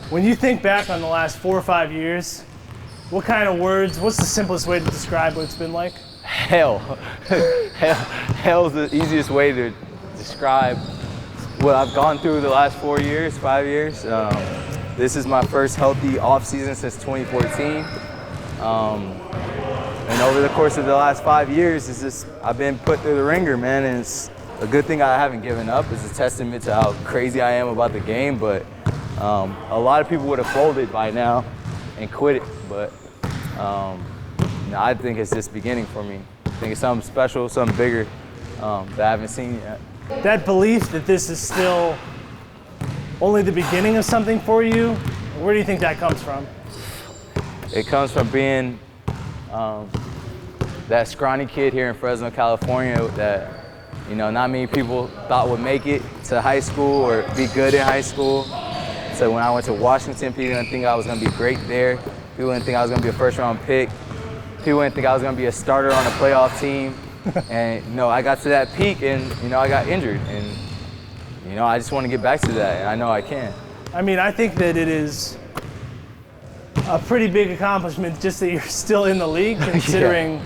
When you think back on the last 4 or 5 years, what kind of words, what's the simplest way to describe what it's been like? Hell. Hell's the easiest way to describe what I've gone through the last 4 years, 5 years. This is my first healthy off season since 2014. And over the course of the last 5 years, I've been put through the ringer, man, and it's a good thing I haven't given up. It's a testament to how crazy I am about the game, but a lot of people would have folded by now and quit it, but I think it's just beginning for me. I think it's something special, something bigger that I haven't seen yet. That belief that this is still only the beginning of something for you, where do you think that comes from? It comes from being that scrawny kid here in Fresno, California that, not many people thought would make it to high school or be good in high school. So when I went to Washington, people didn't think I was going to be great there. People didn't think I was going to be a first-round pick. People didn't think I was going to be a starter on a playoff team. And, I got to that peak and, I got injured. And, I just want to get back to that, and I know I can. I mean, I think that it is a pretty big accomplishment just that you're still in the league, considering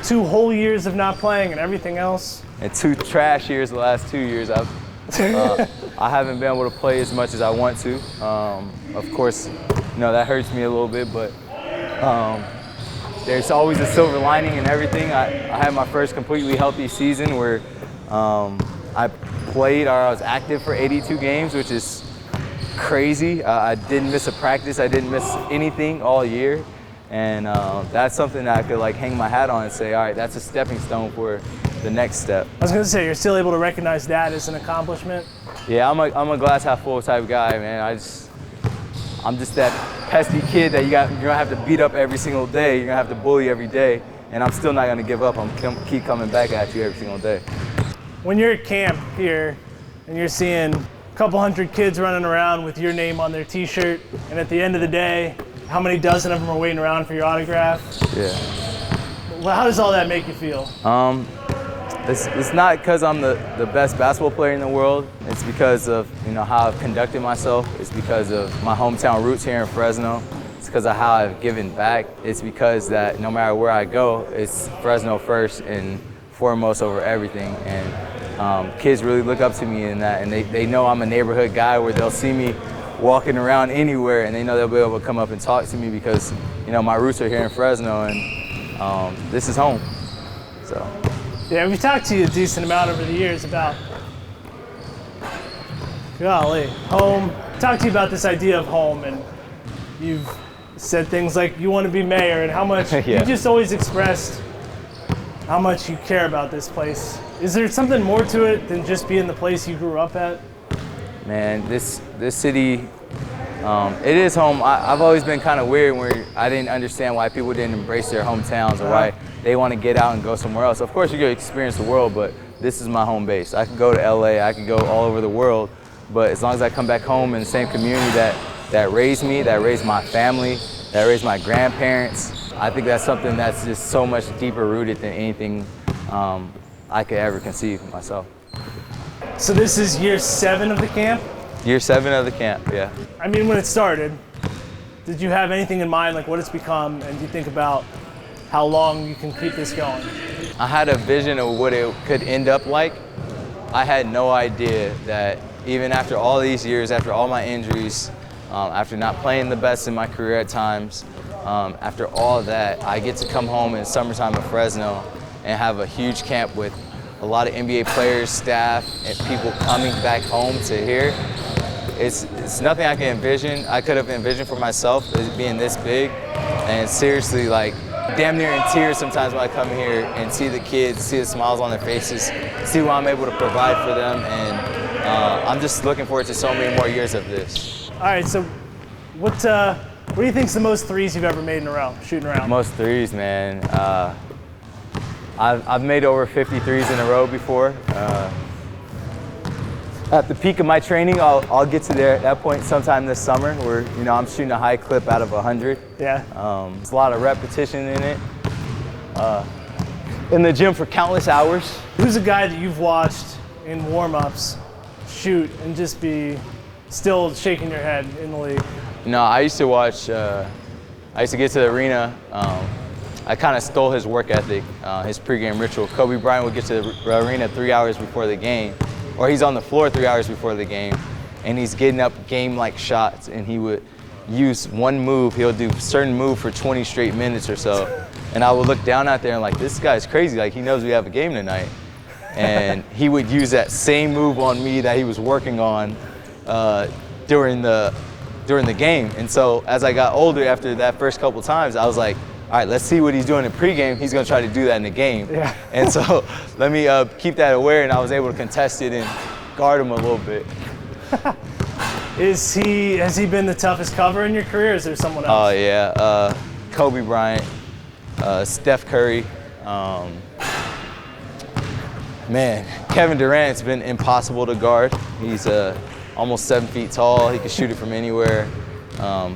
2 whole years of not playing and everything else. And 2 trash years the last 2 years. I haven't been able to play as much as I want to. Of course, that hurts me a little bit, but there's always a silver lining in everything. I had my first completely healthy season where I played, or I was active for 82 games, which is crazy. I didn't miss a practice. I didn't miss anything all year. And that's something that I could hang my hat on and say, all right, that's a stepping stone for the next step. I was going to say, you're still able to recognize that as an accomplishment? Yeah, I'm a glass half full type of guy, man. I'm just that pesky kid that you're gonna have to beat up every single day. You're gonna have to bully every day, and I'm still not gonna give up. I'm keep coming back at you every single day. When you're at camp here and you're seeing a couple hundred kids running around with your name on their t-shirt, and at the end of the day, how many dozen of them are waiting around for your autograph? Yeah. Well, how does all that make you feel? It's not because I'm the best basketball player in the world. It's because of how I've conducted myself. It's because of my hometown roots here in Fresno. It's because of how I've given back. It's because that no matter where I go, it's Fresno first and foremost over everything. And kids really look up to me in that, and they know I'm a neighborhood guy where they'll see me walking around anywhere, and they know they'll be able to come up and talk to me because my roots are here in Fresno, and this is home. So. Yeah, we've talked to you a decent amount over the years about, home. Talked to you about this idea of home, and you've said things like you want to be mayor, and how much you just always expressed how much you care about this place. Is there something more to it than just being the place you grew up at? Man, this city, it is home. I've always been kind of weird where I didn't understand why people didn't embrace their hometowns or why they want to get out and go somewhere else. Of course, you're going to experience the world, but this is my home base. I could go to LA, I could go all over the world, but as long as I come back home in the same community that raised me, that raised my family, that raised my grandparents, I think that's something that's just so much deeper rooted than anything I could ever conceive of myself. So this is year 7 of the camp? Year 7 of the camp, yeah. I mean, when it started, did you have anything in mind, like what it's become, and do you think about how long you can keep this going? I had a vision of what it could end up like. I had no idea that even after all these years, after all my injuries, after not playing the best in my career at times, after all of that, I get to come home in summertime in Fresno and have a huge camp with a lot of NBA players, staff, and people coming back home to here. It's nothing I can envision. I could have envisioned for myself as being this big, and seriously, damn near in tears sometimes when I come here and see the kids, see the smiles on their faces, see what I'm able to provide for them, and I'm just looking forward to so many more years of this. All right, so what do you think's the most threes you've ever made in a row, shooting around? Most threes, man. I've made over 50 threes in a row before. At the peak of my training, I'll get to there at that point sometime this summer where, I'm shooting a high clip out of 100. Yeah. There's a lot of repetition in it. In the gym for countless hours. Who's a guy that you've watched in warm-ups shoot and just be still shaking your head in the league? No, I used to watch, I used to get to the arena. I kind of stole his work ethic, his pregame ritual. Kobe Bryant would get to the arena 3 hours before the game, or he's on the floor 3 hours before the game, and he's getting up game-like shots, and he would use one move. He'll do a certain move for 20 straight minutes or so, and I would look down out there and like, this guy's crazy. Like, he knows we have a game tonight. And he would use that same move on me that he was working on during the game. And so as I got older, after that first couple times, I was like, all right, let's see what he's doing in pregame. He's gonna try to do that in the game. Yeah. And so let me keep that aware, and I was able to contest it and guard him a little bit. Has he been the toughest cover in your career, or is there someone else? Oh yeah, Kobe Bryant, Steph Curry. Man, Kevin Durant's been impossible to guard. He's almost 7 feet tall. He can shoot it from anywhere.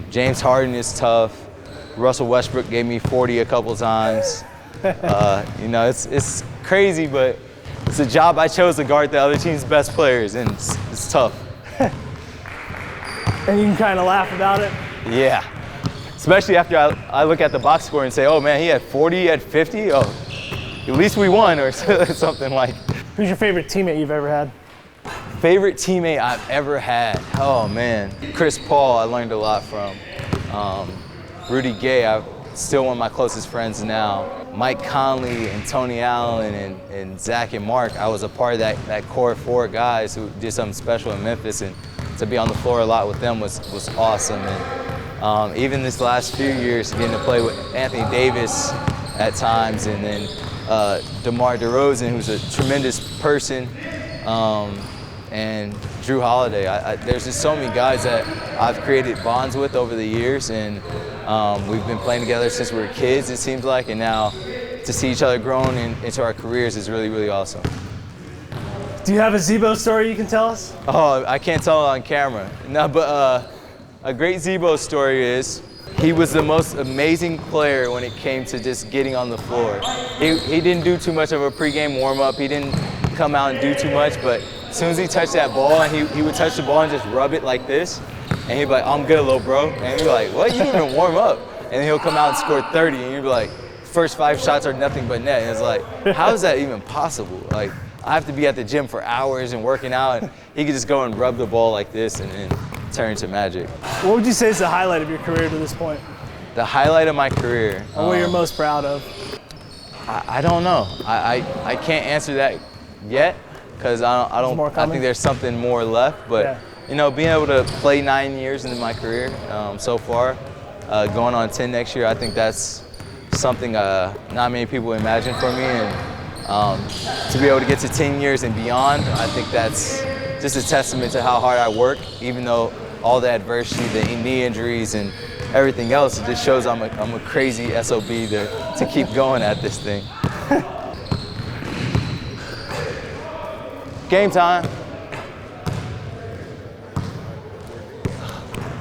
James Harden is tough. Russell Westbrook gave me 40 a couple times. You know, it's crazy, but it's a job I chose to guard the other team's best players, and it's tough. And you can kind of laugh about it? Yeah. Especially after I look at the box score and say, oh man, he had 40, he had 50. Oh, at least we won, or something like. Who's your favorite teammate you've ever had? Favorite teammate I've ever had? Oh man, Chris Paul, I learned a lot from. Rudy Gay, I'm still one of my closest friends now. Mike Conley and Tony Allen and Zach and Mark, I was a part of that core 4 guys who did something special in Memphis, and to be on the floor a lot with them was awesome. And even this last few years, getting to play with Anthony Davis at times, and then DeMar DeRozan, who's a tremendous person, and Drew Holiday. There's just so many guys that I've created bonds with over the years, and we've been playing together since we were kids, it seems like, and now to see each other grown into our careers is really, really awesome. Do you have a Zebo story you can tell us? Oh, I can't tell it on camera. No, but a great Zebo story is he was the most amazing player when it came to just getting on the floor. He didn't do too much of a pregame warm-up. He didn't come out and do too much, but as soon as he touched that ball, and he would touch the ball and just rub it like this, and he'd be like, I'm good, little bro. And he'd be like, what? You didn't even warm up. And then he'll come out and score 30, and you'd be like, first 5 shots are nothing but net. And it's like, how is that even possible? Like, I have to be at the gym for hours and working out, and he could just go and rub the ball like this and then turn into magic. What would you say is the highlight of your career to this point? The highlight of my career? Or what you're most proud of? I don't know. I can't answer that yet, because I think there's something more left. But yeah. You know, being able to play 9 years into my career so far, going on 10 next year, I think that's something not many people imagine for me. And to be able to get to 10 years and beyond, I think that's just a testament to how hard I work, even though all the adversity, the knee injuries and everything else, it just shows I'm a crazy SOB to keep going at this thing. Game time.